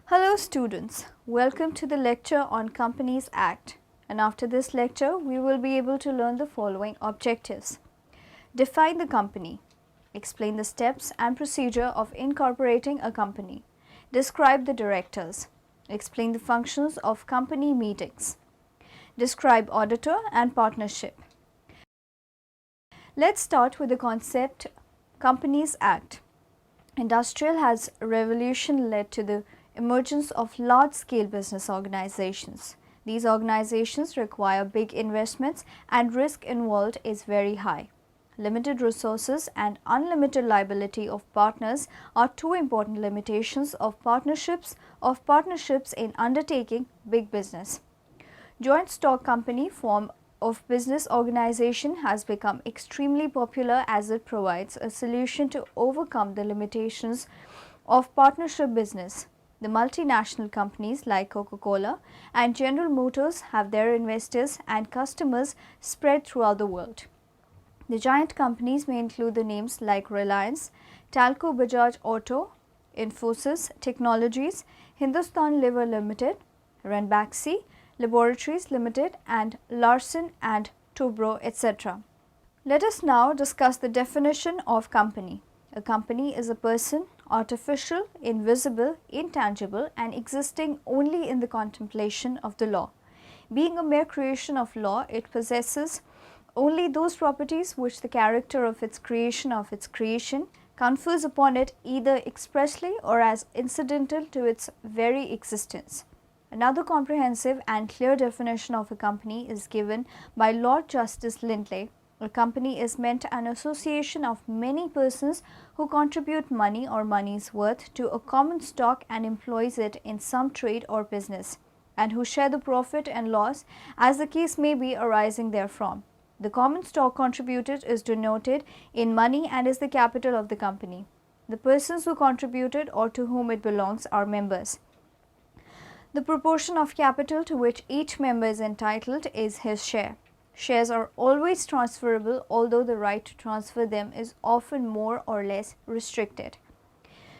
Hello students, welcome to the lecture on Companies Act, and after this lecture we will be able to learn the following objectives. Define the company, explain the steps and procedure of incorporating a company, describe the directors, explain the functions of company meetings, describe auditor and partnership. Let's start with the concept Companies Act. Industrial has revolution led to the emergence of large-scale business organizations. These organizations require big investments and risk involved is very high. Limited resources and unlimited liability of partners are two important limitations of partnerships in undertaking big business. Joint stock company form of business organization has become extremely popular as it provides a solution to overcome the limitations of partnership business. The multinational companies like Coca-Cola and General Motors have their investors and customers spread throughout the world. The giant companies may include the names like Reliance, Talco Bajaj Auto, Infosys Technologies, Hindustan Lever Limited, Ranbaxy Laboratories Limited and Larsen and Toubro, etc. Let us now discuss the definition of company. A company is a person, artificial, invisible, intangible and existing only in the contemplation of the law. Being a mere creation of law, it possesses only those properties which the character of its creation confers upon it either expressly or as incidental to its very existence. Another comprehensive and clear definition of a company is given by Lord Justice Lindley. A company is meant an association of many persons who contribute money or money's worth to a common stock and employs it in some trade or business, and who share the profit and loss as the case may be arising therefrom. The common stock contributed is denoted in money and is the capital of the company. The persons who contributed or to whom it belongs are members. The proportion of capital to which each member is entitled is his share. Shares are always transferable, although the right to transfer them is often more or less restricted.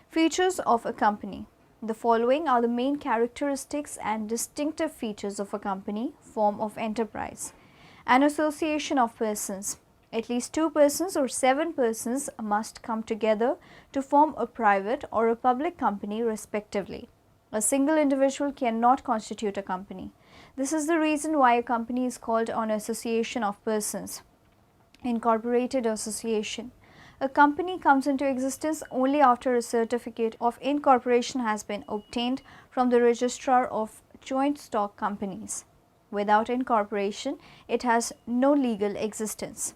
Features of a company. The following are the main characteristics and distinctive features of a company: form of enterprise. An association of persons. At least 2 persons or 7 persons must come together to form a private or a public company respectively. A single individual cannot constitute a company. This is the reason why a company is called an association of persons. Incorporated association. A company comes into existence only after a certificate of incorporation has been obtained from the registrar of joint stock companies. Without incorporation, it has no legal existence.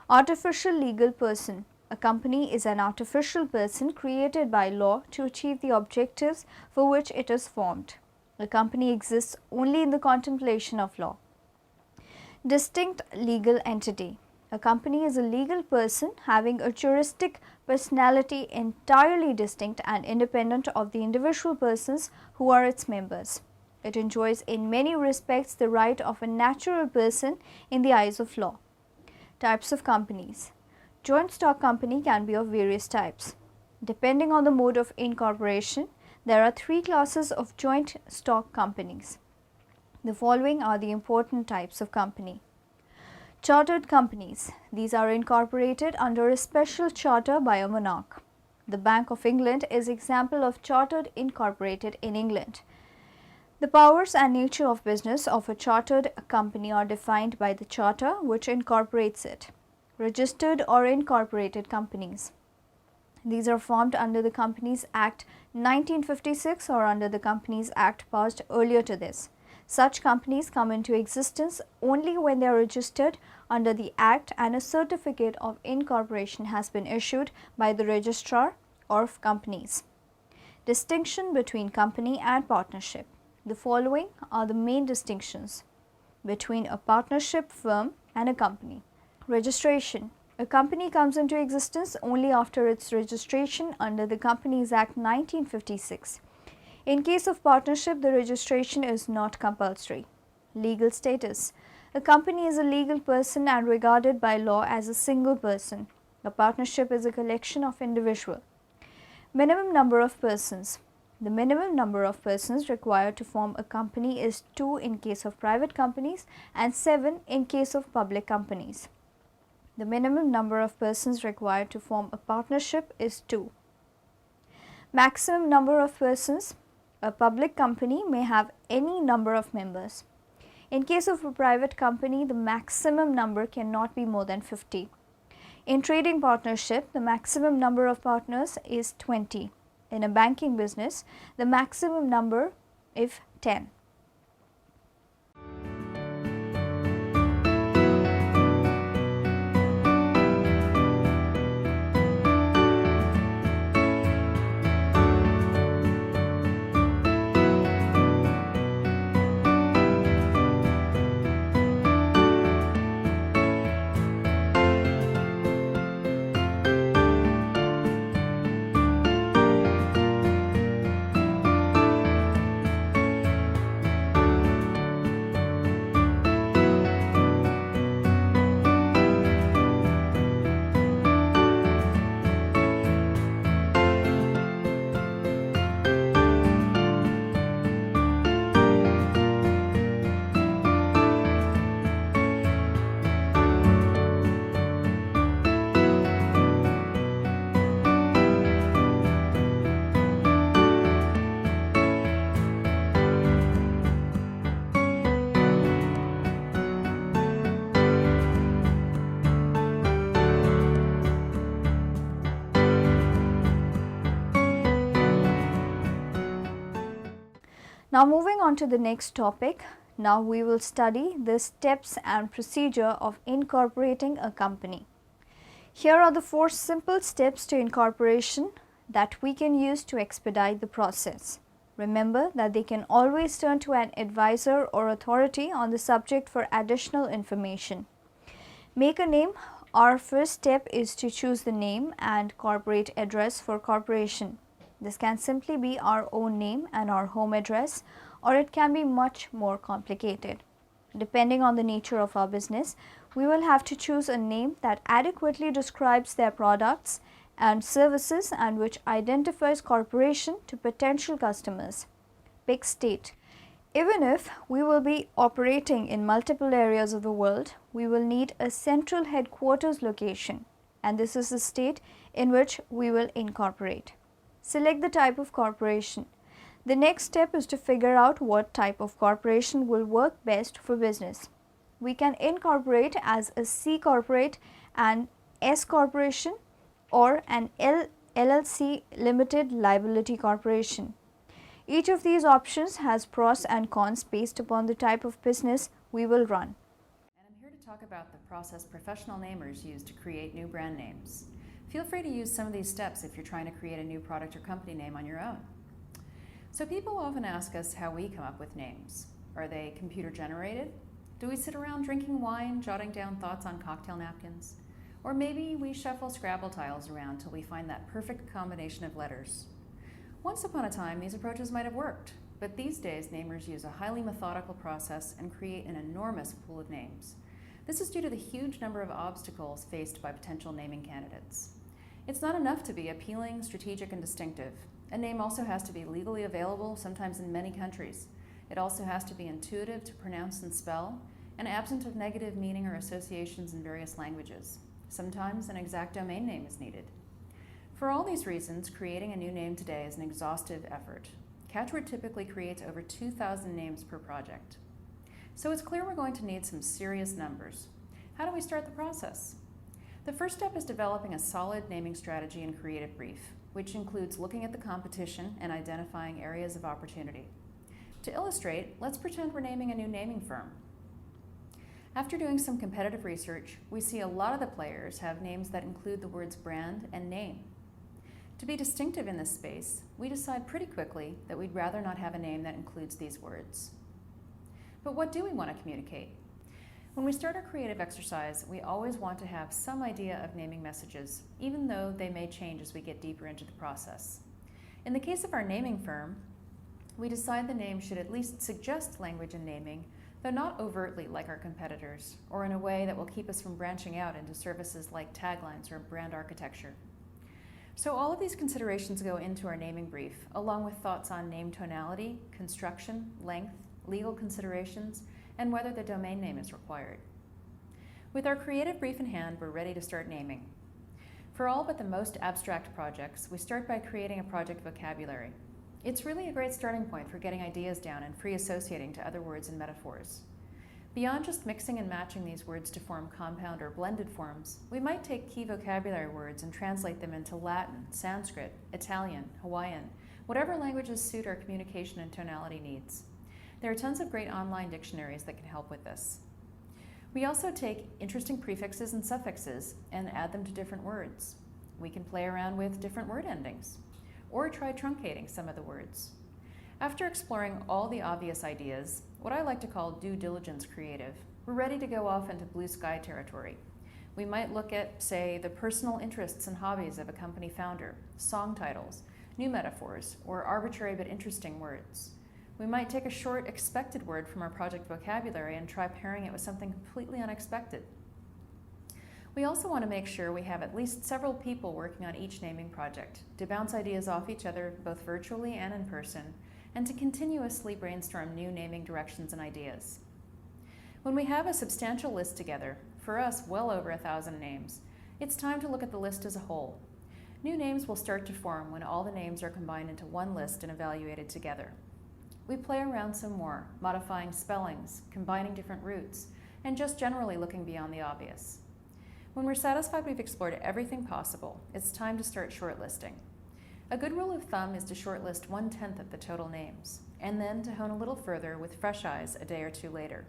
Artificial legal person. A company is an artificial person created by law to achieve the objectives for which it is formed. A company exists only in the contemplation of law. Distinct legal entity. A company is a legal person having a juristic personality entirely distinct and independent of the individual persons who are its members. It enjoys in many respects the right of a natural person in the eyes of law. Types of companies. Joint stock company can be of various types. Depending on the mode of incorporation, there are 3 classes of joint stock companies. The following are the important types of company. Chartered companies. These are incorporated under a special charter by a monarch. The Bank of England is example of chartered incorporated in England. The powers and nature of business of a chartered company are defined by the charter which incorporates it. Registered or incorporated companies. These are formed under the Companies Act 1956 or under the Companies Act passed earlier to this. Such companies come into existence only when they are registered under the Act and a certificate of incorporation has been issued by the registrar of companies. Distinction between company and partnership. The following are the main distinctions between a partnership firm and a company. Registration. A company comes into existence only after its registration under the Companies Act 1956. In case of partnership, the registration is not compulsory. Legal status. A company is a legal person and regarded by law as a single person. A partnership is a collection of individuals. Minimum number of persons. The minimum number of persons required to form a company is 2 in case of private companies and 7 in case of public companies. The minimum number of persons required to form a partnership is 2. Maximum number of persons. A public company may have any number of members. In case of a private company, the maximum number cannot be more than 50. In trading partnership, the maximum number of partners is 20. In a banking business, the maximum number is 10. Now moving on to the next topic, now we will study the steps and procedure of incorporating a company. Here are the 4 simple steps to incorporation that we can use to expedite the process. Remember that they can always turn to an advisor or authority on the subject for additional information. Make a name. Our first step is to choose the name and corporate address for corporation. This can simply be our own name and our home address, or it can be much more complicated. Depending on the nature of our business, we will have to choose a name that adequately describes their products and services and which identifies corporation to potential customers. Pick state. Even if we will be operating in multiple areas of the world, we will need a central headquarters location, and this is the state in which we will incorporate. Select the type of corporation. The next step is to figure out what type of corporation will work best for business. We can incorporate as a C corporate, an S corporation, or an LLC limited liability corporation. Each of these options has pros and cons based upon the type of business we will run. And I'm here to talk about the process professional namers use to create new brand names. Feel free to use some of these steps if you're trying to create a new product or company name on your own. So people often ask us how we come up with names. Are they computer generated? Do we sit around drinking wine, jotting down thoughts on cocktail napkins? Or maybe we shuffle Scrabble tiles around till we find that perfect combination of letters. Once upon a time, these approaches might have worked, but these days namers use a highly methodical process and create an enormous pool of names. This is due to the huge number of obstacles faced by potential naming candidates. It's not enough to be appealing, strategic, and distinctive. A name also has to be legally available, sometimes in many countries. It also has to be intuitive to pronounce and spell, and absent of negative meaning or associations in various languages. Sometimes an exact domain name is needed. For all these reasons, creating a new name today is an exhaustive effort. Catchword typically creates over 2,000 names per project. So it's clear we're going to need some serious numbers. How do we start the process? The first step is developing a solid naming strategy and creative brief, which includes looking at the competition and identifying areas of opportunity. To illustrate, let's pretend we're naming a new naming firm. After doing some competitive research, we see a lot of the players have names that include the words brand and name. To be distinctive in this space, we decide pretty quickly that we'd rather not have a name that includes these words. But what do we want to communicate? When we start our creative exercise, we always want to have some idea of naming messages, even though they may change as we get deeper into the process. In the case of our naming firm, we decide the name should at least suggest language and naming, though not overtly like our competitors, or in a way that will keep us from branching out into services like taglines or brand architecture. So all of these considerations go into our naming brief, along with thoughts on name tonality, construction, length, legal considerations, and whether the domain name is required. With our creative brief in hand, we're ready to start naming. For all but the most abstract projects, we start by creating a project vocabulary. It's really a great starting point for getting ideas down and free associating to other words and metaphors. Beyond just mixing and matching these words to form compound or blended forms, we might take key vocabulary words and translate them into Latin, Sanskrit, Italian, Hawaiian, whatever languages suit our communication and tonality needs. There are tons of great online dictionaries that can help with this. We also take interesting prefixes and suffixes and add them to different words. We can play around with different word endings, or try truncating some of the words. After exploring all the obvious ideas, what I like to call due diligence creative, we're ready to go off into blue sky territory. We might look at, say, the personal interests and hobbies of a company founder, song titles, new metaphors, or arbitrary but interesting words. We might take a short expected word from our project vocabulary and try pairing it with something completely unexpected. We also want to make sure we have at least several people working on each naming project to bounce ideas off each other both virtually and in person, and to continuously brainstorm new naming directions and ideas. When we have a substantial list together, for us well over 1,000 names, it's time to look at the list as a whole. New names will start to form when all the names are combined into one list and evaluated together. We play around some more, modifying spellings, combining different roots, and just generally looking beyond the obvious. When we're satisfied we've explored everything possible, it's time to start shortlisting. A good rule of thumb is to shortlist 1/10 of the total names, and then to hone a little further with fresh eyes a day or two later.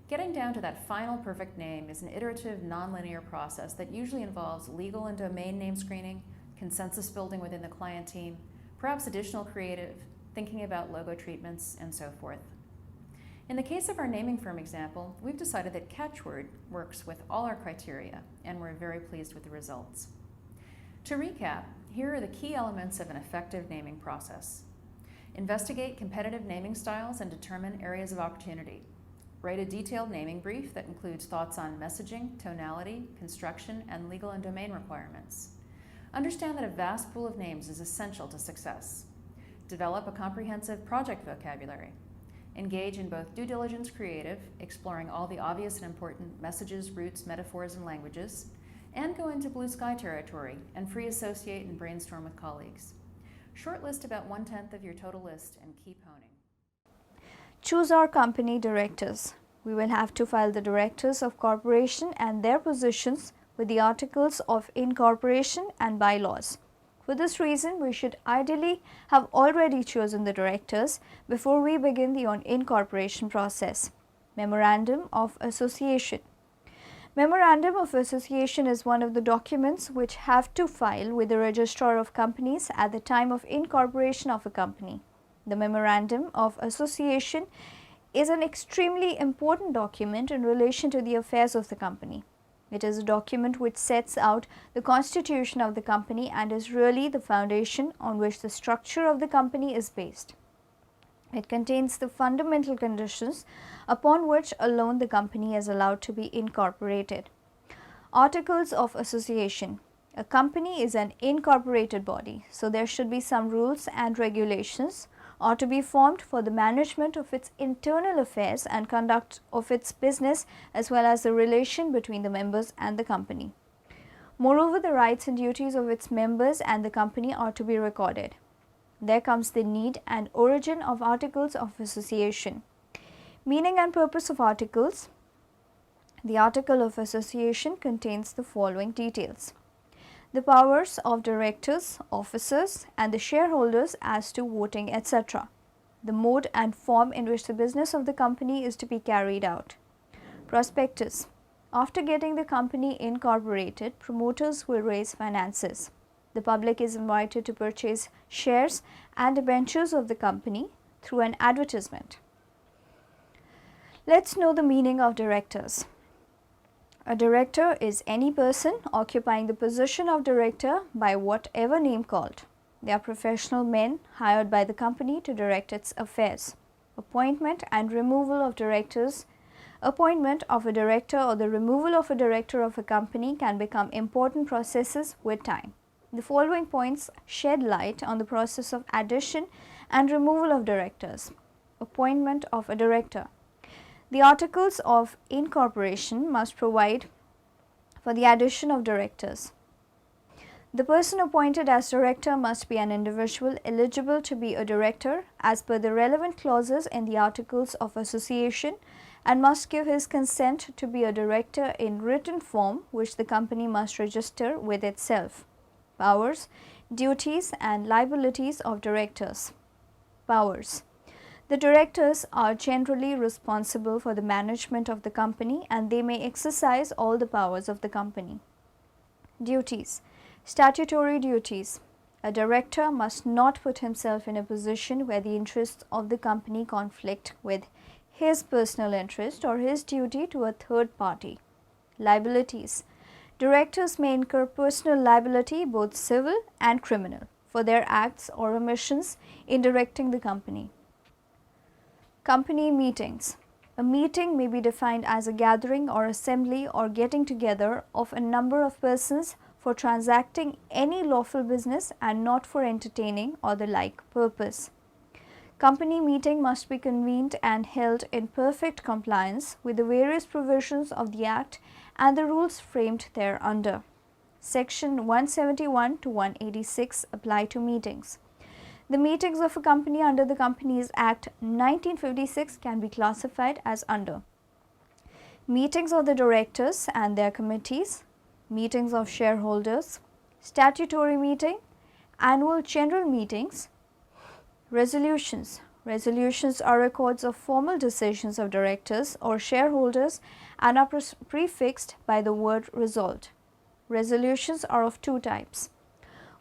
Getting down to that final perfect name is an iterative, nonlinear process that usually involves legal and domain name screening, consensus building within the client team, perhaps additional creative, thinking about logo treatments, and so forth. In the case of our naming firm example, we've decided that catchword works with all our criteria, and we're very pleased with the results. To recap, here are the key elements of an effective naming process. Investigate competitive naming styles and determine areas of opportunity. Write a detailed naming brief that includes thoughts on messaging, tonality, construction, and legal and domain requirements. Understand that a vast pool of names is essential to success. Develop a comprehensive project vocabulary. Engage in both due diligence creative, exploring all the obvious and important messages, roots, metaphors, and languages, and go into blue sky territory and free associate and brainstorm with colleagues. Shortlist about 1/10 of your total list and keep honing. Choose our company directors. We will have to file the directors of corporation and their positions with the articles of incorporation and bylaws. For this reason, we should ideally have already chosen the directors before we begin the incorporation process. Memorandum of Association. Memorandum of Association is one of the documents which have to file with the Registrar of Companies at the time of incorporation of a company. The Memorandum of Association is an extremely important document in relation to the affairs of the company. It is a document which sets out the constitution of the company and is really the foundation on which the structure of the company is based. It contains the fundamental conditions upon which alone the company is allowed to be incorporated. Articles of Association. A company is an incorporated body, so there should be some rules and regulations or to be formed for the management of its internal affairs and conduct of its business, as well as the relation between the members and the company. Moreover, the rights and duties of its members and the company are to be recorded. There comes the need and origin of Articles of Association. Meaning and purpose of articles. The Article of Association contains the following details: the powers of directors, officers, and the shareholders as to voting, etc. The mode and form in which the business of the company is to be carried out. Prospectus. After getting the company incorporated, promoters will raise finances. The public is invited to purchase shares and debentures of the company through an advertisement. Let's know the meaning of directors. A director is any person occupying the position of director by whatever name called. They are professional men hired by the company to direct its affairs. Appointment and removal of directors. Appointment of a director or the removal of a director of a company can become important processes with time. The following points shed light on the process of addition and removal of directors. Appointment of a director. The articles of incorporation must provide for the addition of directors. The person appointed as director must be an individual eligible to be a director as per the relevant clauses in the Articles of Association and must give his consent to be a director in written form, which the company must register with itself. Powers, duties and liabilities of directors. Powers. The directors are generally responsible for the management of the company and they may exercise all the powers of the company. Duties. Statutory duties. A director must not put himself in a position where the interests of the company conflict with his personal interest or his duty to a third party. Liabilities. Directors may incur personal liability, both civil and criminal, for their acts or omissions in directing the company. Company meetings. A meeting may be defined as a gathering or assembly or getting together of a number of persons for transacting any lawful business and not for entertaining or the like purpose. Company meeting must be convened and held in perfect compliance with the various provisions of the Act and the rules framed thereunder. Section 171 to 186 apply to meetings. The meetings of a company under the Companies Act 1956 can be classified as under: meetings of the directors and their committees, meetings of shareholders, statutory meeting, annual general meetings, resolutions. Resolutions are records of formal decisions of directors or shareholders and are prefixed by the word resolved. Resolutions are of two types: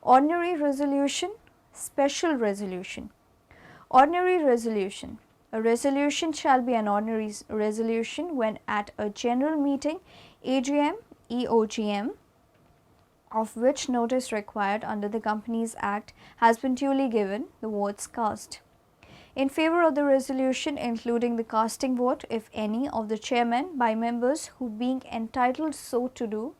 ordinary resolution, special resolution. Ordinary resolution. A resolution shall be an ordinary resolution when at a general meeting, AGM, EOGM, of which notice required under the Companies Act has been duly given, the votes cast in favour of the resolution, including the casting vote, if any, of the chairman by members who, being entitled so to do,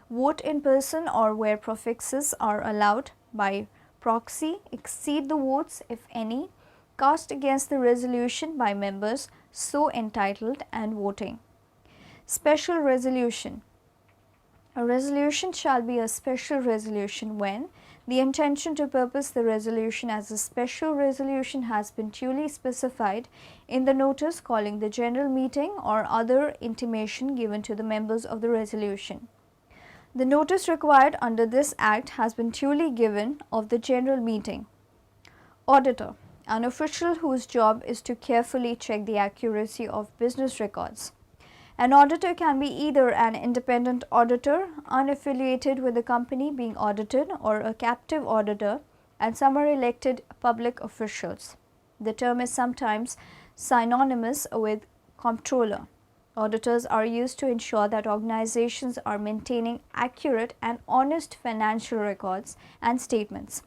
vote in person or where prefixes are allowed by proxy, exceed the votes, if any, cast against the resolution by members so entitled and voting. Special resolution. A resolution shall be a special resolution when the intention to purpose the resolution as a special resolution has been duly specified in the notice calling the general meeting or other intimation given to the members of the resolution. The notice required under this Act has been duly given of the general meeting. Auditor. An official whose job is to carefully check the accuracy of business records. An auditor can be either an independent auditor, unaffiliated with the company being audited, or a captive auditor, and some are elected public officials. The term is sometimes synonymous with comptroller. Auditors are used to ensure that organizations are maintaining accurate and honest financial records and statements.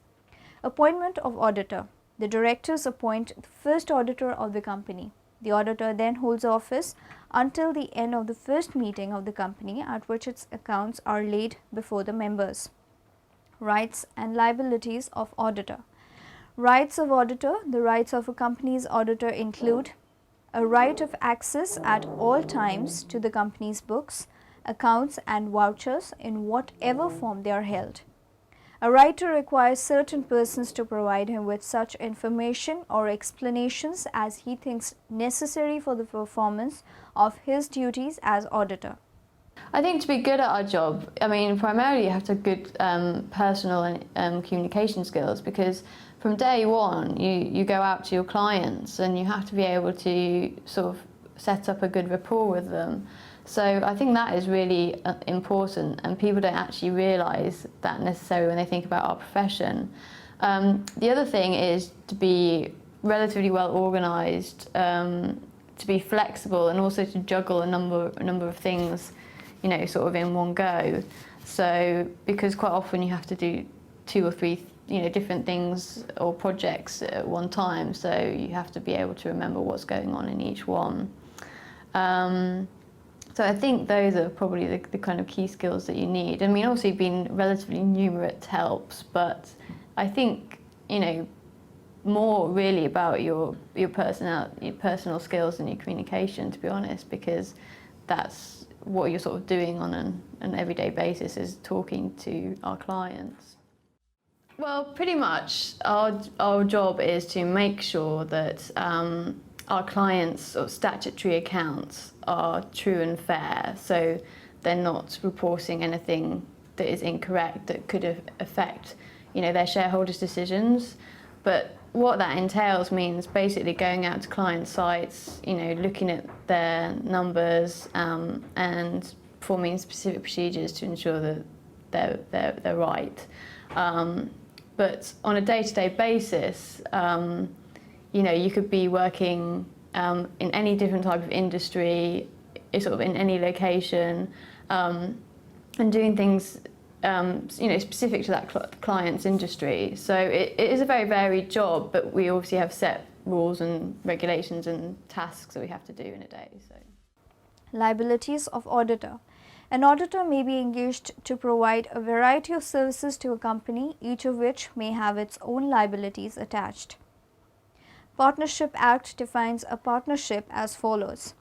Appointment of auditor. The directors appoint the first auditor of the company. The auditor then holds office until the end of the first meeting of the company at which its accounts are laid before the members. Rights and liabilities of auditor. Rights of auditor. The rights of a company's auditor include a right of access at all times to the company's books, accounts and vouchers in whatever form they are held. A right to require certain persons to provide him with such information or explanations as he thinks necessary for the performance of his duties as auditor. I think to be good at our job, primarily you have to have good personal and communication skills, because from day one you go out to your clients and you have to be able to sort of set up a good rapport with them. So I think that is really important, and people don't actually realise that necessarily when they think about our profession. The other thing is to be relatively well organised, to be flexible, and also to juggle a number of things, sort of in one go. So because quite often you have to do 2 or 3 different things or projects at one time, so you have to be able to remember what's going on in each one. So I think those are probably the kind of key skills that you need. I mean, obviously being relatively numerate helps, but I think, you know, more really about your personal skills and your communication, to be honest, because that's what you're sort of doing on an everyday basis, is talking to our clients. Well, pretty much our job is to make sure that our clients' sort of statutory accounts are true and fair, so they're not reporting anything that is incorrect that could affect, you know, their shareholders' decisions. But what that entails means basically going out to client sites, you know, looking at their numbers and performing specific procedures to ensure that they're right. But on a day-to-day basis, you know, you could be working in any different type of industry, sort of in any location, and doing things you know, specific to that client's industry. So it is a very varied job, but we obviously have set rules and regulations and tasks that we have to do in a day. So. Liabilities of auditor. An auditor may be engaged to provide a variety of services to a company, each of which may have its own liabilities attached. Partnership Act defines a partnership as follows.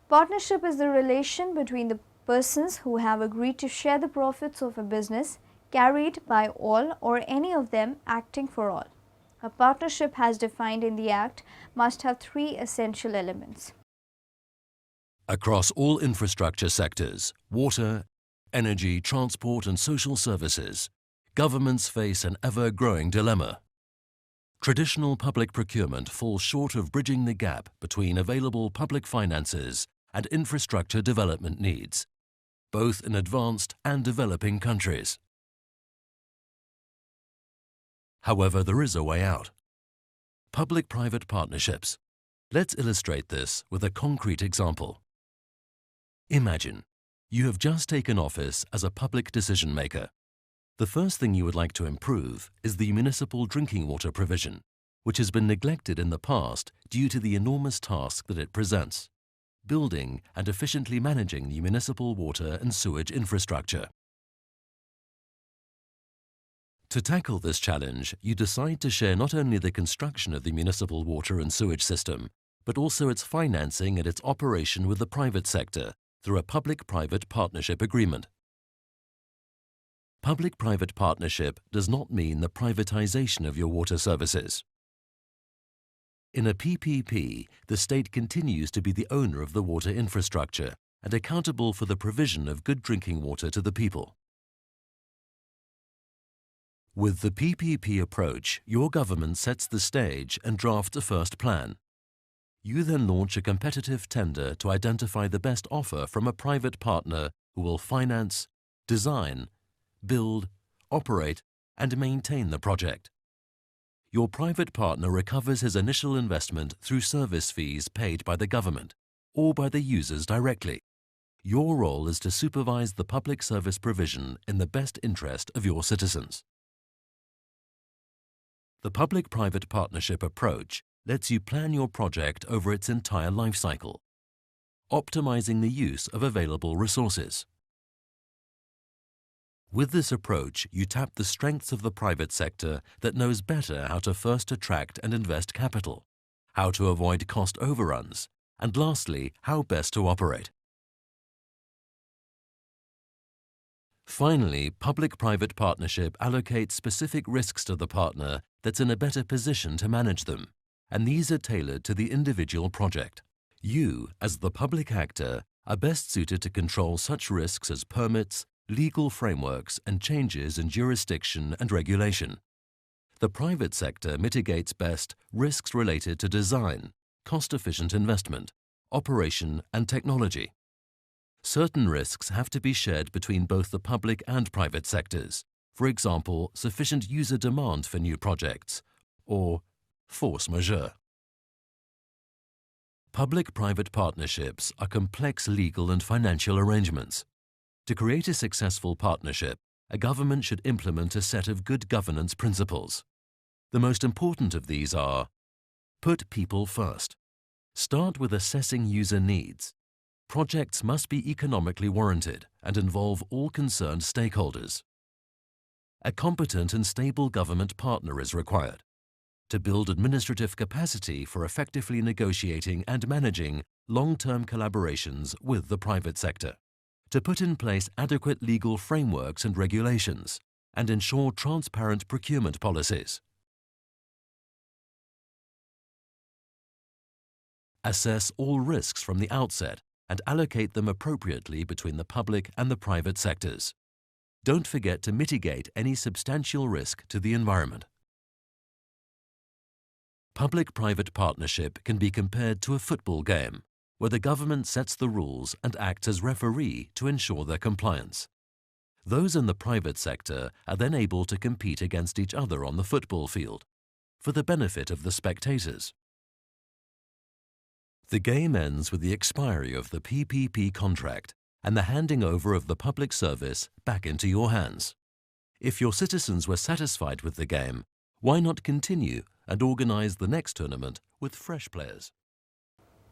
Partnership is the relation between the persons who have agreed to share the profits of a business carried by all or any of them acting for all. A partnership, as defined in the Act, must have three essential elements. Across all infrastructure sectors, water, energy, transport and social services, governments face an ever-growing dilemma. Traditional public procurement falls short of bridging the gap between available public finances and infrastructure development needs, both in advanced and developing countries. However, there is a way out. Public-private partnerships. Let's illustrate this with a concrete example. Imagine you have just taken office as a public decision maker. The first thing you would like to improve is the municipal drinking water provision, which has been neglected in the past due to the enormous task that it presents: building and efficiently managing the municipal water and sewage infrastructure. To tackle this challenge, you decide to share not only the construction of the municipal water and sewage system, but also its financing and its operation with the private sector through a public-private partnership agreement. Public-private partnership does not mean the privatization of your water services. In a PPP, the state continues to be the owner of the water infrastructure and accountable for the provision of good drinking water to the people. With the PPP approach, your government sets the stage and drafts a first plan. You then launch a competitive tender to identify the best offer from a private partner who will finance, design, build, operate, and maintain the project. Your private partner recovers his initial investment through service fees paid by the government or by the users directly. Your role is to supervise the public service provision in the best interest of your citizens. The public-private partnership approach lets you plan your project over its entire life cycle, optimizing the use of available resources. With this approach, you tap the strengths of the private sector that knows better how to first attract and invest capital, how to avoid cost overruns, and lastly, how best to operate. Finally, public-private partnership allocates specific risks to the partner that's in a better position to manage them, and these are tailored to the individual project. You, as the public actor, are best suited to control such risks as permits, legal frameworks, and changes in jurisdiction and regulation. The private sector mitigates best risks related to design, cost-efficient investment, operation, and technology. Certain risks have to be shared between both the public and private sectors, for example, sufficient user demand for new projects, or force majeure. Public-private partnerships are complex legal and financial arrangements. To create a successful partnership, a government should implement a set of good governance principles. The most important of these are: put people first. Start with assessing user needs. Projects must be economically warranted and involve all concerned stakeholders. A competent and stable government partner is required to build administrative capacity for effectively negotiating and managing long-term collaborations with the private sector, to put in place adequate legal frameworks and regulations, and ensure transparent procurement policies. Assess all risks from the outset and allocate them appropriately between the public and the private sectors. Don't forget to mitigate any substantial risk to the environment. Public-private partnership can be compared to a football game, where the government sets the rules and acts as referee to ensure their compliance. Those in the private sector are then able to compete against each other on the football field, for the benefit of the spectators. The game ends with the expiry of the PPP contract and the handing over of the public service back into your hands. If your citizens were satisfied with the game, why not continue and organize the next tournament with fresh players?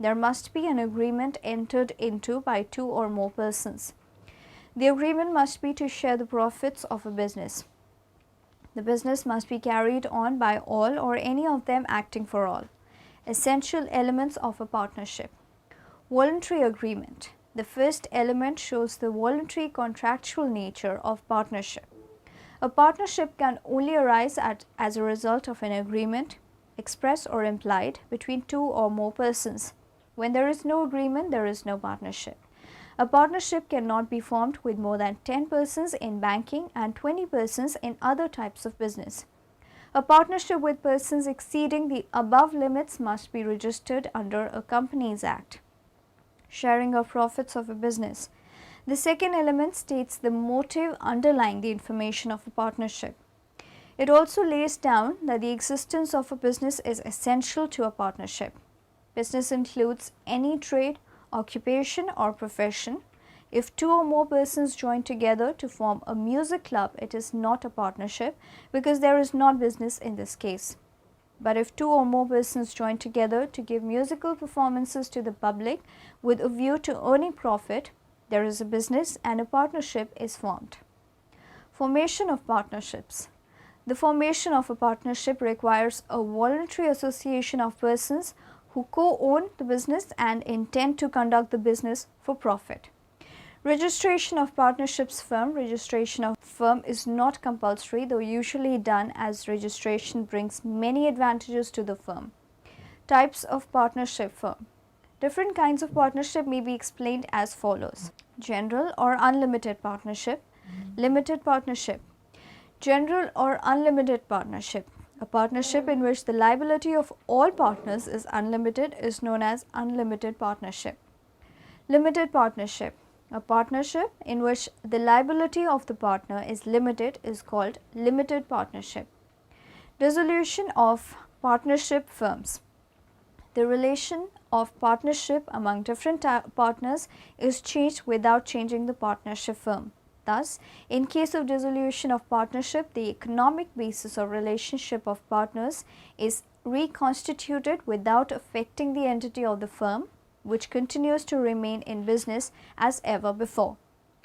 There must be an agreement entered into by two or more persons. The agreement must be to share the profits of a business. The business must be carried on by all or any of them acting for all. Essential elements of a partnership. Voluntary agreement. The first element shows the voluntary contractual nature of partnership. A partnership can only arise as a result of an agreement, express or implied, between two or more persons. When there is no agreement, there is no partnership. A partnership cannot be formed with more than 10 persons in banking and 20 persons in other types of business. A partnership with persons exceeding the above limits must be registered under a Companies Act. Sharing of profits of a business. The second element states the motive underlying the information of a partnership. It also lays down that the existence of a business is essential to a partnership. Business includes any trade, occupation or profession. If two or more persons join together to form a music club, it is not a partnership because there is not business in this case. But if two or more persons join together to give musical performances to the public with a view to earning profit, there is a business and a partnership is formed. Formation of partnerships. The formation of a partnership requires a voluntary association of persons who co-own the business and intend to conduct the business for profit. Registration of partnerships firm. Registration of firm is not compulsory, though usually done, as registration brings many advantages to the firm. Types of partnership firm. Different kinds of partnership may be explained as follows. General or unlimited partnership, limited partnership. General or unlimited partnership. A partnership in which the liability of all partners is unlimited is known as unlimited partnership. Limited partnership. A partnership in which the liability of the partner is limited is called limited partnership. Dissolution of partnership firms. The relation of partnership among different partners is changed without changing the partnership firm. Thus, in case of dissolution of partnership, the economic basis or relationship of partners is reconstituted without affecting the entity of the firm, which continues to remain in business as ever before.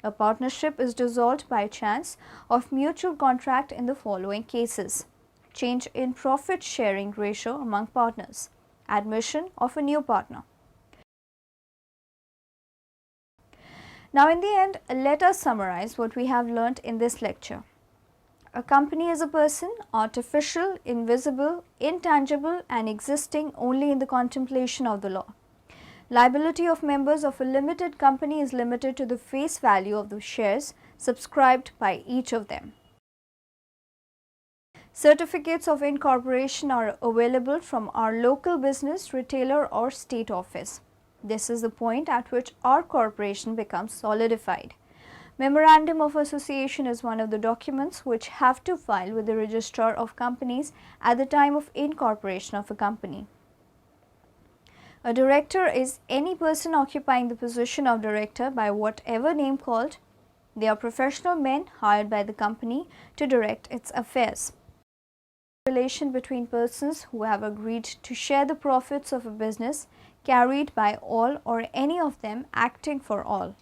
A partnership is dissolved by chance of mutual contract in the following cases: change in profit sharing ratio among partners, admission of a new partner. Now, in the end, let us summarize what we have learnt in this lecture. A company is a person, artificial, invisible, intangible and existing only in the contemplation of the law. Liability of members of a limited company is limited to the face value of the shares subscribed by each of them. Certificates of incorporation are available from our local business, retailer or state office. This is the point at which our corporation becomes solidified. Memorandum of Association is one of the documents which have to file with the Registrar of Companies at the time of incorporation of a company. A director is any person occupying the position of director by whatever name called. They are professional men hired by the company to direct its affairs. Relation between persons who have agreed to share the profits of a business carried by all or any of them acting for all.